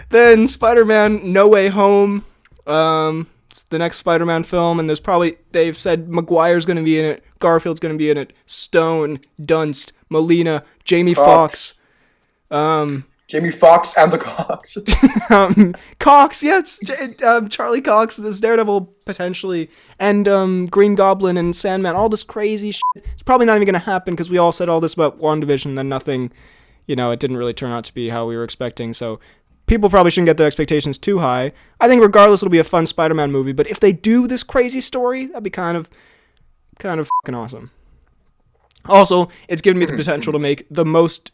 Then Spider-Man: No Way Home. It's the next Spider-Man film, and they've said Maguire's going to be in it, Garfield's going to be in it, Stone, Dunst, Molina, Jamie Foxx, Jamie Foxx and the Cox. Cox, yes, Charlie Cox as Daredevil potentially, and Green Goblin and Sandman. All this crazy shit. It's probably not even gonna happen because we all said all this about WandaVision, then nothing. It didn't really turn out to be how we were expecting. So people probably shouldn't get their expectations too high. I think regardless, it'll be a fun Spider-Man movie. But if they do this crazy story, that'd be kind of fucking awesome. Also, it's given me the potential to make the most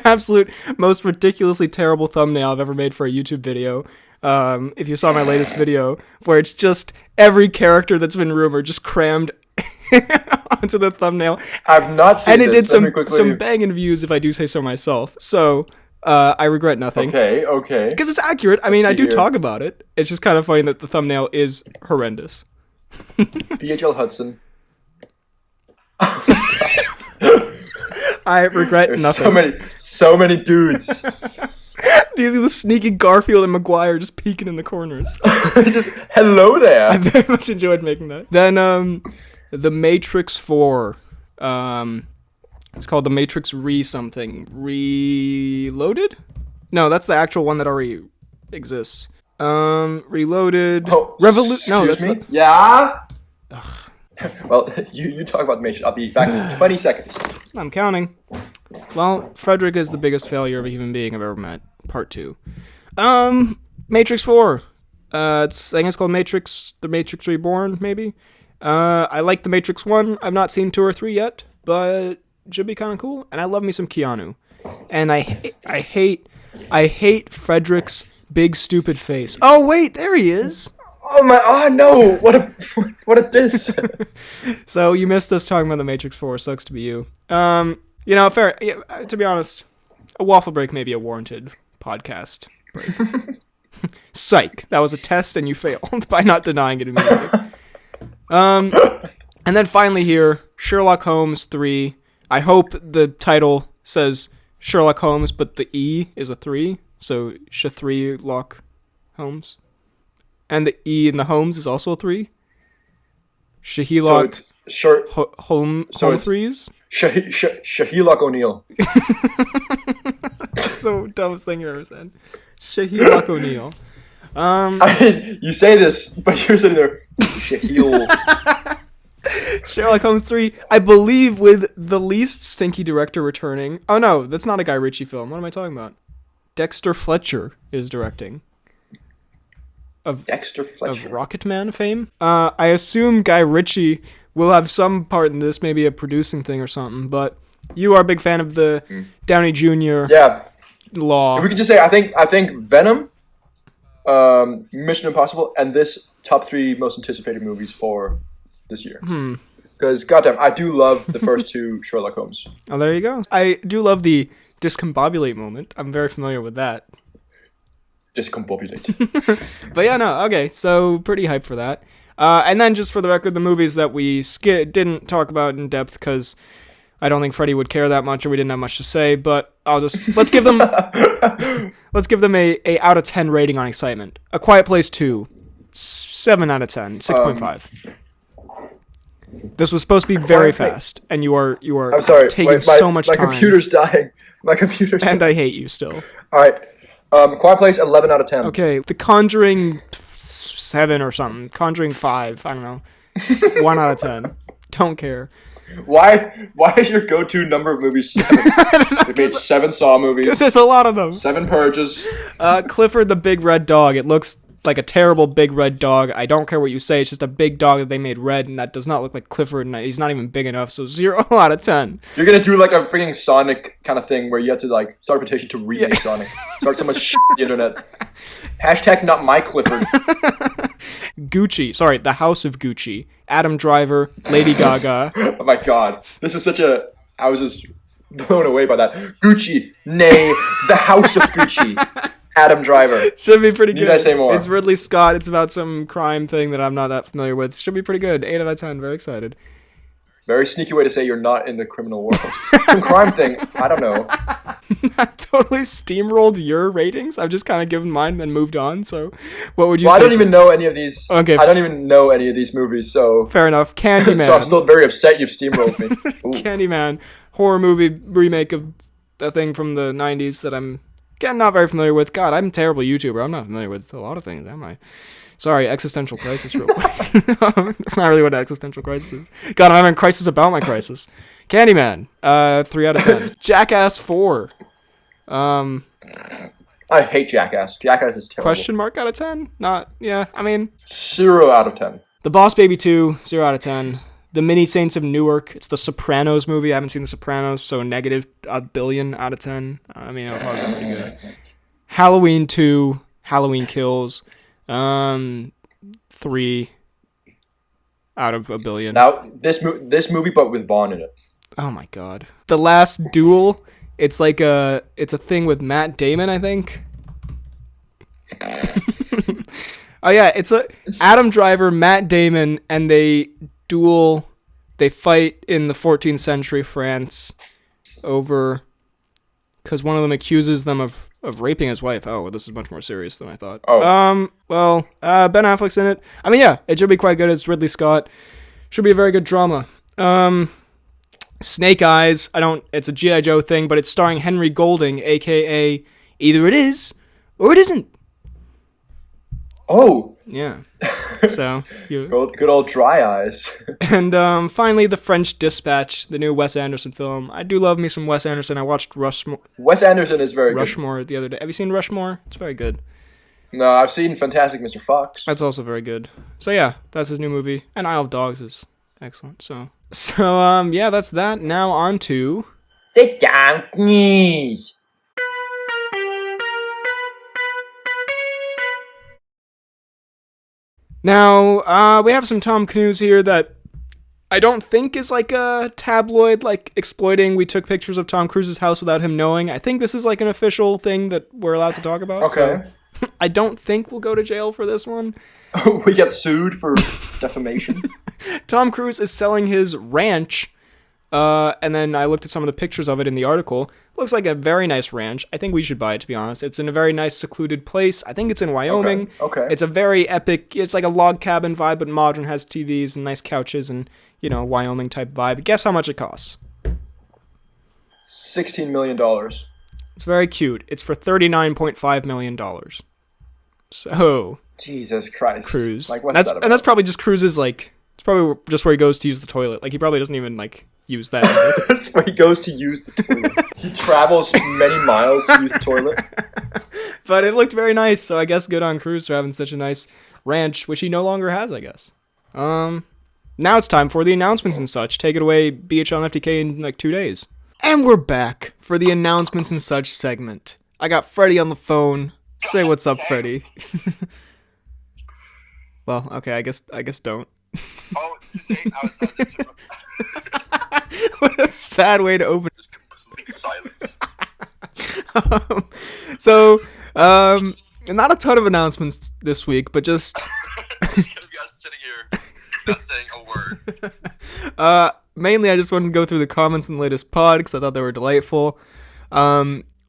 absolute most ridiculously terrible thumbnail I've ever made for a YouTube video. If you saw my latest video, where it's just every character that's been rumored just crammed onto the thumbnail. I've not seen it, and it did some banging views, if I do say so myself. So I regret nothing. Okay. Because it's accurate. I mean, I do talk about it. It's just kind of funny that the thumbnail is horrendous. BHL Hudson. I regret There's nothing. So many dudes. Do you see the sneaky Garfield and Maguire just peeking in the corners? Just, hello there. I very much enjoyed making that. Then, The Matrix 4. It's called The Matrix Re-something. Reloaded? No, that's the actual one that already exists. Reloaded. Oh, No, that's me? Yeah? Well, you talk about the Matrix. I'll be back in 20 seconds. I'm counting. Well, Frederick is the biggest failure of a human being I've ever met. Part 2. Matrix 4. I think it's called The Matrix Reborn, maybe. I like The Matrix 1. I've not seen 2 or 3 yet, but it should be kind of cool. And I love me some Keanu. And I hate Frederick's big stupid face. Oh wait, there he is. Oh no! What a diss. So you missed us talking about The Matrix 4. Sucks to be you. Fair. Yeah, to be honest, a waffle break may be a warranted podcast break. Psych. That was a test and you failed by not denying it immediately. And then finally here, Sherlock Holmes 3. I hope the title says Sherlock Holmes, but the E is a 3. So Sh3 Holmes. And the E in the Holmes is also a 3. Shahilok Home threes. Shahilok O'Neal. That's the dumbest thing you ever said. Shahilok O'Neal. I mean, you say this, but you're sitting there. Shahil. Sherlock Holmes 3, I believe, with the least stinky director returning. Oh no, that's not a Guy Ritchie film. What am I talking about? Dexter Fletcher is directing. Of Rocketman fame. I assume Guy Ritchie will have some part in this, maybe a producing thing or something, but you are a big fan of the Downey Jr. Law. If we could just say, I think Venom, Mission Impossible, and this top 3 most anticipated movies for this year. Because, goddamn, I do love the first 2 Sherlock Holmes. Oh, there you go. I do love the discombobulate moment. I'm very familiar with that. Discombobulate. But yeah, no, okay, so pretty hyped for that. And then just for the record, the movies that we didn't talk about in depth because I don't think Freddie would care that much or we didn't have much to say, but let's give them a out of 10 rating on excitement. A Quiet Place 2, 7 out of 10, 6.5. This was supposed to be very fast, and you are I'm sorry, taking so much time. My computer's dying. And I hate you still. All right. Quiet Place, 11 out of 10. Okay, The Conjuring 7 or something. Conjuring 5, I don't know. 1 out of 10. Don't care. Why is your go-to number of movies 7? They made 7 Saw movies. There's a lot of them. 7 Purges. Clifford the Big Red Dog. It looks like a terrible big red dog. I don't care what you say. It's just a big dog that they made red, and that does not look like Clifford, and he's not even big enough, so 0 out of 10. You're going to do like a freaking Sonic kind of thing where you have to like start a petition to remake Sonic. Start so much shit on the internet. Hashtag not my Clifford. Gucci. Sorry, The House of Gucci. Adam Driver, Lady Gaga. Oh my god. This is such a... I was just blown away by that. Gucci. Nay, The House of Gucci. Adam Driver. Should be pretty good. Need I say more? It's Ridley Scott. It's about some crime thing that I'm not that familiar with. Should be pretty good. 8 out of 10. Very excited. Very sneaky way to say you're not in the criminal world. Some crime thing. I don't know. I totally steamrolled your ratings. I've just kind of given mine and then moved on. So what would you say? I don't even know any of these. Okay. I don't even know any of these movies, so... Fair enough. Candyman. So I'm still very upset you've steamrolled me. Candyman. Horror movie remake of a thing from the 90s that I'm again not very familiar with. God, I'm a terrible YouTuber. I'm not familiar with a lot of things, am I? Sorry, existential crisis real quick. That's not really what existential crisis is. God, I'm having a crisis about my crisis. Candyman, 3 out of 10. Jackass 4. I hate Jackass. Jackass is terrible. Question mark out of 10? Not, yeah, I mean. 0 out of 10. The Boss Baby 2, 0 out of 10. The Mini Saints of Newark. It's the Sopranos movie. I haven't seen the Sopranos, so negative a billion out of 10. I mean, it'll probably be pretty good. Halloween 2, Halloween Kills. 3 out of a billion. Now, this movie, but with Vaughn in it. Oh my god. The Last Duel. It's like it's a thing with Matt Damon, I think. Oh yeah, it's Adam Driver, Matt Damon, and they duel. They fight in the 14th century France over because one of them accuses them of raping his wife. Oh, well, this is much more serious than I thought. Oh. Ben Affleck's in it. I mean, yeah, it should be quite good. It's Ridley Scott. Should be a very good drama. Snake Eyes. It's a G.I. Joe thing, but it's starring Henry Golding, aka either it is or it isn't. Oh. Yeah. So good old Dry Eyes. And finally, The French Dispatch, the new Wes Anderson film. I do love me some Wes Anderson. I watched Rushmore. Wes Anderson is very Rushmore the other day. Have you seen Rushmore? It's very good. No, I've seen Fantastic Mr. Fox. That's also very good. So yeah, that's his new movie. And Isle of Dogs is excellent. So yeah, that's that. Now on to the Cnews. Now, we have some Tom Cnews here that I don't think is like a tabloid, like exploiting we took pictures of Tom Cruise's house without him knowing. I think this is like an official thing that we're allowed to talk about. Okay. So I don't think we'll go to jail for this one. We get sued for defamation. Tom Cruise is selling his ranch. And then I looked at some of the pictures of it in the article. Looks like a very nice ranch. I think we should buy it, to be honest. It's in a very nice secluded place. I think it's in Wyoming. Okay. It's a very epic, it's like a log cabin vibe, but modern, has TVs and nice couches and, Wyoming type vibe. Guess how much it costs? $16 million. It's very cute. It's for $39.5 million. So. Jesus Christ. Cruise. Like, what's that about? And that's probably just Cruise's, like, it's probably just where he goes to use the toilet. Like, he probably doesn't even, like, use that. That's where he goes to use the toilet. He travels many miles to use the toilet. But it looked very nice, so I guess good on Cruise for having such a nice ranch, which he no longer has, I guess. Now it's time for the announcements and such. Take it away, BH on FTK in like 2 days. And we're back for the announcements and such segment. I got Freddie on the phone. Say what's up, Freddie. Well, okay, I guess don't. Oh, just say I was What a sad way to open. Just complete silence. Not a ton of announcements this week, but just You guys sitting here not saying a word. Mainly I just wanted to go through the comments in the latest pod because I thought they were delightful.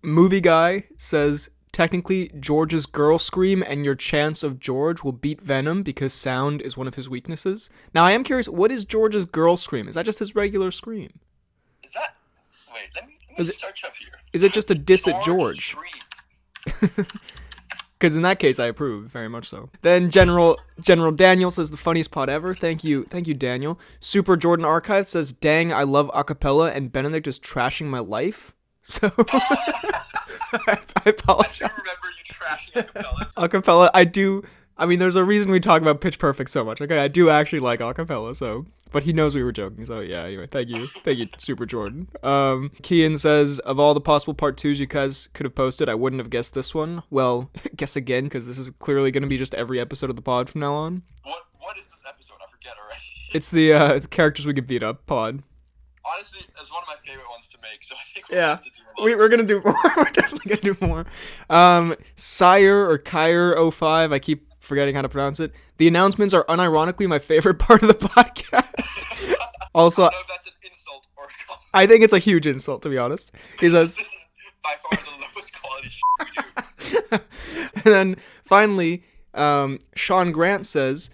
Movie Guy says, technically, George's girl scream and your chance of George will beat Venom because sound is one of his weaknesses. Now, I am curious, what is George's girl scream? Is that just his regular scream? Is that... Wait, let me search up here. Is it just a diss at George? Scream. Because in that case, I approve, very much so. Then General Daniel says, the funniest pod ever. Thank you, Daniel. Super Jordan Archive says, dang, I love acapella, and Benedict is trashing my life. So... I apologize. I do remember you trashing acapella. Acapella, I do. I mean, there's a reason we talk about Pitch Perfect so much. Okay, I do actually like acapella. So, but he knows we were joking. So yeah. Anyway, thank you, Super Jordan. Kian says, of all the possible part 2s you guys could have posted, I wouldn't have guessed this one. Well, guess again, because this is clearly going to be just every episode of the pod from now on. What is this episode? I forget already. It's the characters we could beat up pod. Honestly, it's one of my favorite ones to make, so I think Yeah. have to do more. We're gonna do more. We're definitely gonna do more. Sire or Kyre05, I keep forgetting how to pronounce it. The announcements are unironically my favorite part of the podcast. Also, I don't know if that's an insult or a compliment. I think it's a huge insult, to be honest. He says, This is by far the lowest quality shit we do. and then finally, Sean Grant says,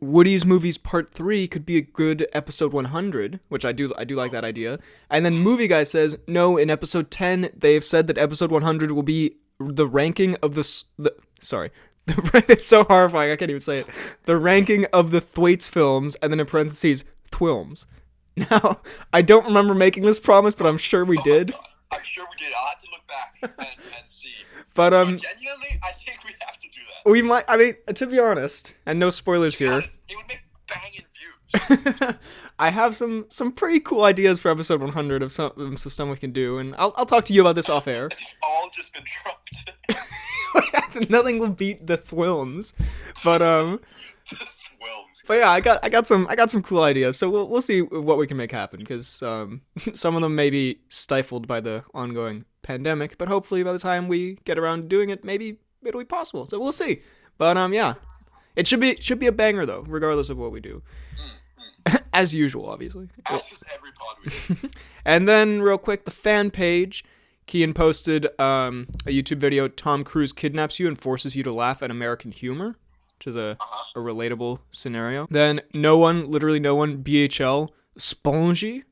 Woody's Movies Part 3 could be a good episode 100, which I do like that idea. And then Movie Guy says, no, in episode 10, they've said that episode 100 will be the ranking of sorry. It's so horrifying, I can't even say it. The ranking of the Thwaites films, and then in parentheses, Thwilms. Now, I don't remember making this promise, but I'm sure we did. I'm sure we did. I'll have to look back and see. But genuinely, I think we have to do that. We might. I mean, to be honest, and no spoilers here. It would make banging views. I have some pretty cool ideas for episode 100 of some stuff we can do, and I'll talk to you about this off air. It's all just been trumped. Nothing will beat the Thwilms, but Thwilms. But yeah, I got some cool ideas, so we'll see what we can make happen, because some of them may be stifled by the ongoing pandemic, but hopefully by the time we get around to doing it, maybe it'll be possible. So we'll see. But yeah, it should be a banger though, regardless of what we do, as usual, obviously. That's just every pod we do. And then real quick, the fan page. Kian posted a YouTube video. Tom Cruise kidnaps you and forces you to laugh at American humor, which is a relatable scenario. Then literally no one, BHL, Spongy.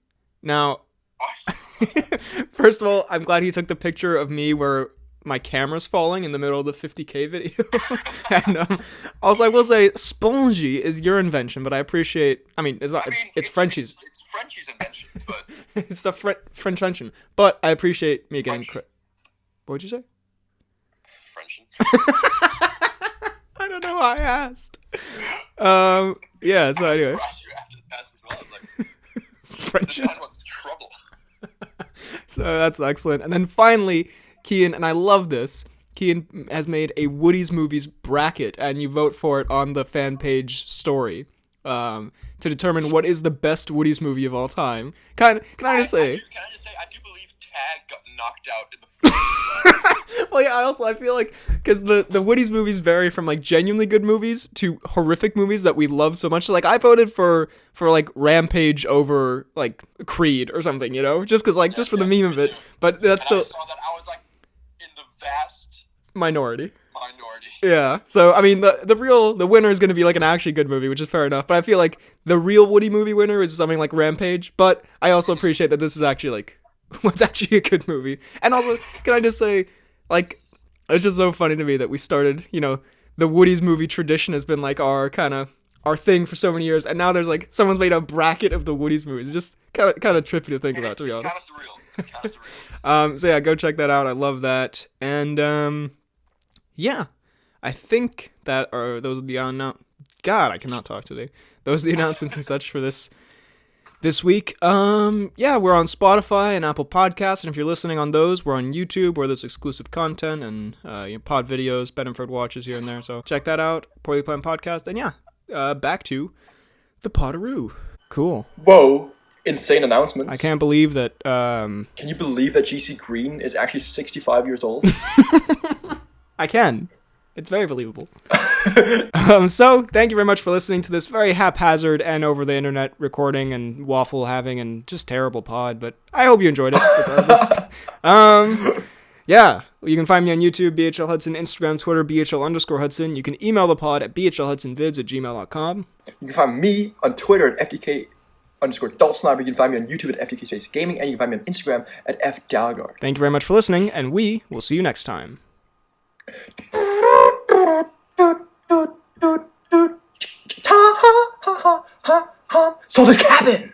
Now, first of all, I'm glad he took the picture of me where my camera's falling in the middle of the 50K video. And also, I will say, Spongy is your invention, but I appreciate, it's Frenchie's. It's Frenchie's invention, but... It's the French invention, but I appreciate me getting credit. What'd you say? French. I don't know why I asked. Yeah, so anyway. You asked as well. I was like, French. this man wants trouble. So that's excellent. And then finally, Kian, and I love this, Kian has made a Woody's Movies bracket, and you vote for it on the fan page story to determine what is the best Woody's movie of all time. Can I just say, I do believe Tag got knocked out in the first well, yeah, I feel like, because the Woody's movies vary from, like, genuinely good movies to horrific movies that we love so much. So, like, I voted for like, Rampage over, like, Creed or something, you know? Just because, like, just for the meme of it. But that's still... I saw that, I was, like, in the vast... Minority. Yeah. So, I mean, the winner is going to be, like, an actually good movie, which is fair enough. But I feel like the real Woody movie winner is something like Rampage. But I also appreciate that this is actually, like, what's actually a good movie. And also, can I just say, like, it's just so funny to me that we started, you know, the Woody's movie tradition has been, like, our thing for so many years, and now there's, like, someone's made a bracket of the Woody's movies. It's just kind of trippy to think about, to be honest. It's kind of surreal. So yeah, go check that out. I love that. And yeah, I think that are those are the God, I cannot talk today. Those are the announcements and such for this week. Yeah, we're on Spotify and Apple Podcasts, and if you're listening on those, we're on YouTube, where there's exclusive content and pod videos, Bedford watches here and there. So check that out. Poorly Planned Podcast. And yeah, back to the Potteroo. Cool. Whoa. Insane announcements. I can't believe that... Can you believe that GC Green is actually 65 years old? I can. It's very believable. So, thank you very much for listening to this very haphazard and over-the-internet recording and waffle having and just terrible pod, but I hope you enjoyed it, regardless. Yeah, you can find me on YouTube, BHL Hudson, Instagram, Twitter, BHL_Hudson. You can email the pod at bhlhudsonvids@gmail.com. You can find me on Twitter at FDK_Dalsniper. You can find me on YouTube at FDK Space Gaming, and you can find me on Instagram at FDalgard. Thank you very much for listening, and we will see you next time. Soldier's cabin!